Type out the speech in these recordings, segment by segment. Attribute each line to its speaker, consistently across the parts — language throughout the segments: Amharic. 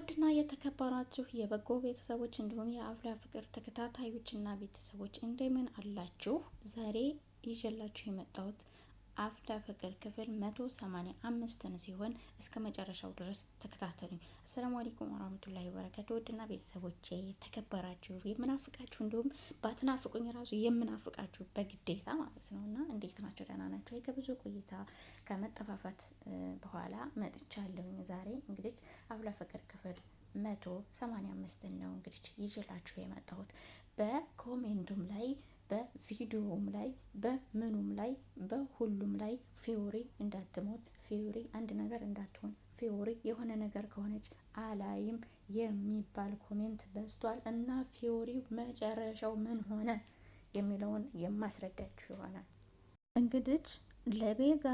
Speaker 1: ውድና የተከበራችሁ የበጎ ቤተሰቦች እንዲሁም የአፍላ ፍቅር ተከታታዮችና ቤተሰቦች እንደምን አላችሁ? ዛሬ ይዤላችሁ የመጣሁት አፍላ ፍቅር ክፍል 185ን ሲሆን እስከ መጨረሻው ድረስ ተከታተሉኝ። አሰላሙ አለይኩም ወራህመቱላሂ ወበረካቱ። ውድና ቤተሰቦቼ የተከበራችሁ የምናፍቃችሁ እንዲሁም ባትናፍቁኝ ራሱ የምናፍቃችሁ በግዴታ ማለት ነውና እንዴት ናቸው? ደህና ናቸው? ከብዙ ቆይታ ከመጠፋፋት በኋላ መጥቻለሁኝ። ዛሬ እንግዲህ አፍላ ፍቅር ክፍል 185 ነው እንግዲህ ይዤላችሁ የመጣሁት። በኮሜንቱም ላይ በቪዲዮውም ላይ በምኑም ላይ በሁሉም ላይ ፊዮሪ እንዳትሞት፣ ፊዮሪ አንድ ነገር እንዳትሆን፣ ፊዮሪ የሆነ ነገር ከሆነች አላይም የሚባል ኮሜንት በዝቷል እና ፊዮሪ መጨረሻው ምን ሆነ የሚለውን የማስረዳችሁ ይሆናል። እንግዲህ ለቤዛ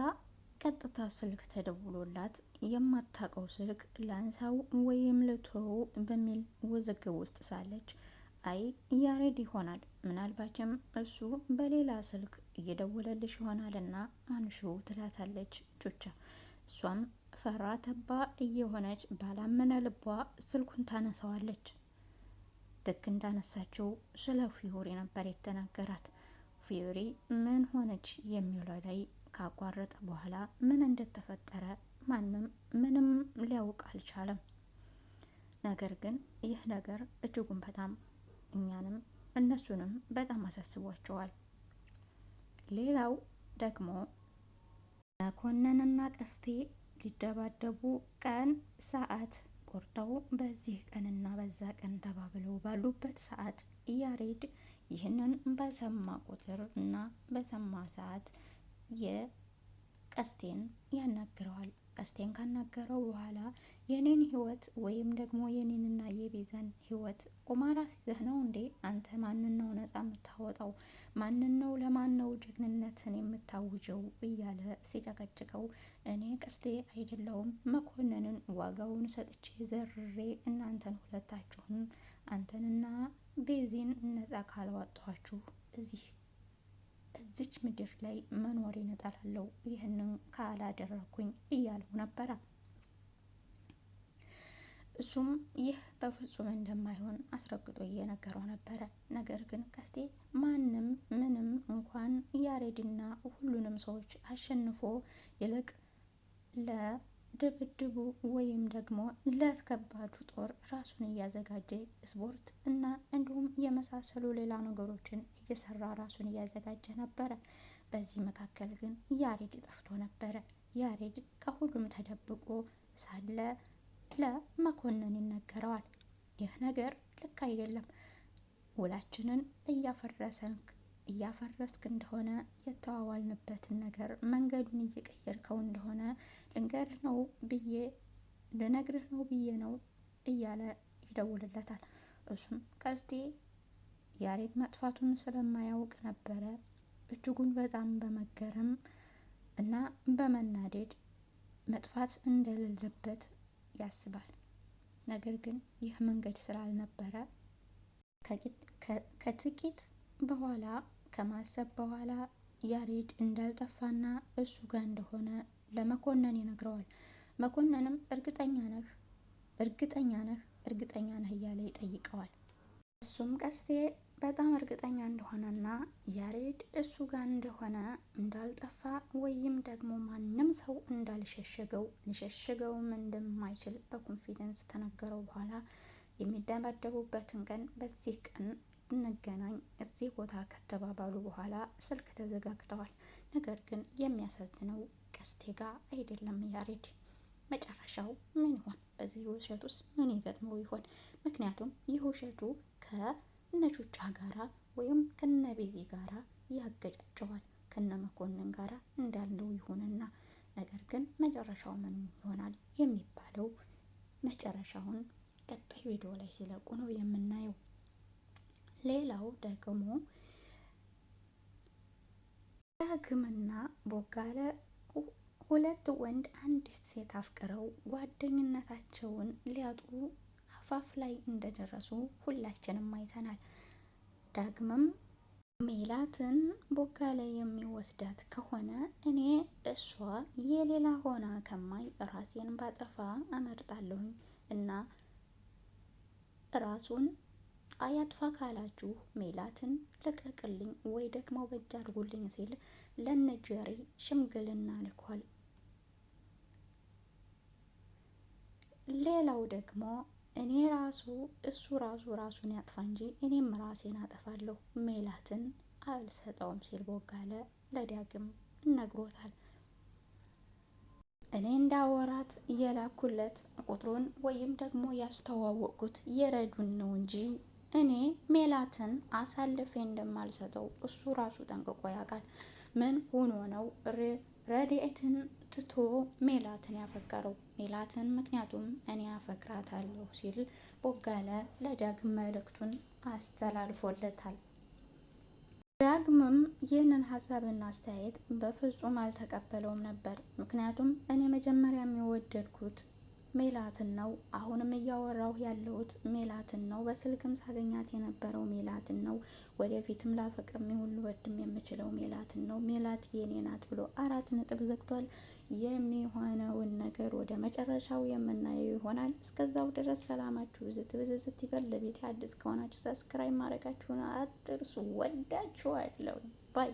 Speaker 1: ቀጥታ ስልክ ተደውሎላት የማታውቀው ስልክ ላንሳው ወይም ልተወው በሚል ውዝግብ ውስጥ ሳለች አይ ያሬድ ይሆናል ምናልባችም እሱ በሌላ ስልክ እየደወለልሽ ይሆናልና አንሺው ትላታለች ቹቻ። እሷም ፈራ ተባ እየሆነች ባላመነ ልቧ ስልኩን ታነሳዋለች። ልክ እንዳነሳችው ስለ ፊዮሪ ነበር የተናገራት። ፊዮሪ ምን ሆነች የሚለው ላይ ካቋረጠ በኋላ ምን እንደተፈጠረ ማንም ምንም ሊያውቅ አልቻለም። ነገር ግን ይህ ነገር እጅጉን በጣም እኛንም እነሱንም በጣም አሳስቧቸዋል። ሌላው ደግሞ መኮንንና ቀስቴ ሊደባደቡ ቀን ሰዓት ቆርጠው በዚህ ቀንና በዛ ቀን ተባብለው ባሉበት ሰዓት ያሬድ ይህንን በሰማ ቁጥር እና በሰማ ሰዓት የቀስቴን ያናግረዋል። ቀስቴን ካናገረው በኋላ የኔን ህይወት ወይም ደግሞ የኔንና የቤዛን ህይወት ቁማር አስይዘህ ነው እንዴ? አንተ ማንን ነው ነጻ የምታወጣው? ማንን ነው ለማን ነው ጀግንነትን የምታውጀው? እያለ ሲጨቀጭቀው እኔ ቀስቴ አይደለውም መኮንንን ዋጋውን ሰጥቼ ዘርሬ እናንተን ሁለታችሁን አንተንና ቤዚን ነጻ ካላወጣኋችሁ እዚች ምድር ላይ መኖር ይነጣላለው ይህንን ካላደረኩኝ እያለው ነበረ። እሱም ይህ በፍጹም እንደማይሆን አስረግጦ እየነገረው ነበረ። ነገር ግን ቀስቴ ማንም ምንም እንኳን ያሬድና ሁሉንም ሰዎች አሸንፎ ይልቅ ለድብድቡ ወይም ደግሞ ለከባዱ ጦር ራሱን እያዘጋጀ ስፖርት እና እንዲሁም የመሳሰሉ ሌላ ነገሮችን እየሰራ ራሱን እያዘጋጀ ነበረ። በዚህ መካከል ግን ያሬድ ጠፍቶ ነበረ። ያሬድ ከሁሉም ተደብቆ ሳለ ለመኮንን ይነገረዋል። ይህ ነገር ልክ አይደለም፣ ውላችንን እያፈረስክ እንደሆነ የተዋዋልንበትን ነገር መንገዱን እየቀየርከው እንደሆነ ልነግርህ ነው ብዬ ነው እያለ ይደውልለታል። እሱም ቀስቴ ያሬድ መጥፋቱን ስለማያውቅ ነበረ እጅጉን በጣም በመገረም እና በመናደድ መጥፋት እንደሌለበት ያስባል። ነገር ግን ይህ መንገድ ስላልነበረ ከጥቂት በኋላ ከማሰብ በኋላ ያሬድ እንዳልጠፋና እሱ ጋር እንደሆነ ለመኮንን ይነግረዋል። መኮንንም እርግጠኛ ነህ እያለ ይጠይቀዋል። እሱም ቀስቴ በጣም እርግጠኛ እንደሆነና ያሬድ እሱ ጋር እንደሆነ እንዳልጠፋ ወይም ደግሞ ማንም ሰው ሊሸሽገውም እንደማይችል በኮንፊደንስ ተነገረው። በኋላ የሚደባደቡበትን ቀን በዚህ ቀን እንገናኝ እዚህ ቦታ ከተባባሉ በኋላ ስልክ ተዘጋግተዋል። ነገር ግን የሚያሳዝነው ቀስቴ ጋር አይደለም ያሬድ። መጨረሻው ምን ይሆን? በዚህ ውሸት ውስጥ ምን ይገጥመው ይሆን? ምክንያቱም ይህ ውሸቱ ከነቹቻ ጋራ ወይም ከነቤዚ ጋራ ያገጫቸዋል። ከነ መኮንን ጋራ እንዳለው ይሆንና ነገር ግን መጨረሻው ምን ይሆናል የሚባለው መጨረሻውን ቀጣይ ቪዲዮ ላይ ሲለቁ ነው የምናየው። ሌላው ደግሞ ዳግምና ቦጋለ ሁለት ወንድ አንዲት ሴት አፍቅረው ጓደኝነታቸውን ሊያጡ አፋፍ ላይ እንደደረሱ ሁላችንም አይተናል። ዳግምም ሜላትን ቦጋለ የሚወስዳት ከሆነ እኔ እሷ የሌላ ሆና ከማይ ራሴን ባጠፋ እመርጣለሁኝ እና ራሱን አያጥፋ ካላችሁ ሜላትን ልቀቅልኝ ወይ ደግሞ በእጅ አድርጉልኝ ሲል ለነጀሪ ሽምግልና ልኳል። ሌላው ደግሞ እኔ እሱ ራሱን ያጥፋ እንጂ እኔም ራሴን አጠፋለሁ ሜላትን አልሰጠውም ሲል ቦጋለ ለዳግም ነግሮታል። እኔ እንዳወራት የላኩለት ቁጥሩን ወይም ደግሞ ያስተዋወቁት የረዱን ነው እንጂ እኔ ሜላትን አሳልፌ እንደማልሰጠው እሱ ራሱ ጠንቅቆ ያውቃል። ምን ሆኖ ነው ረድኤትን ትቶ ሜላትን ያፈቀረው? ሜላትን ምክንያቱም እኔ አፈቅራታለሁ ሲል ቦጋለ ለዳግም መልእክቱን አስተላልፎለታል። ዳግምም ይህንን ሀሳብና አስተያየት በፍጹም አልተቀበለውም ነበር። ምክንያቱም እኔ መጀመሪያ የወደድኩት ሜላትን ነው፣ አሁንም እያወራሁ ያለሁት ሜላትን ነው፣ በስልክም ሳገኛት የነበረው ሜላትን ነው፣ ወደፊትም ላፈቅርም ይሁን ልወድም የምችለው ሜላትን ነው፣ ሜላት የኔ ናት ብሎ 4 ነጥብ ዘግቷል። የሚሆነውን ነገር ወደ መጨረሻው የምናየው ይሆናል። እስከዛው ድረስ ሰላማችሁ ብዝት ይበል። ለቤት አዲስ ከሆናችሁ ሰብስክራይብ ማድረጋችሁን አትርሱ። ወዳችኋለሁ። ባይ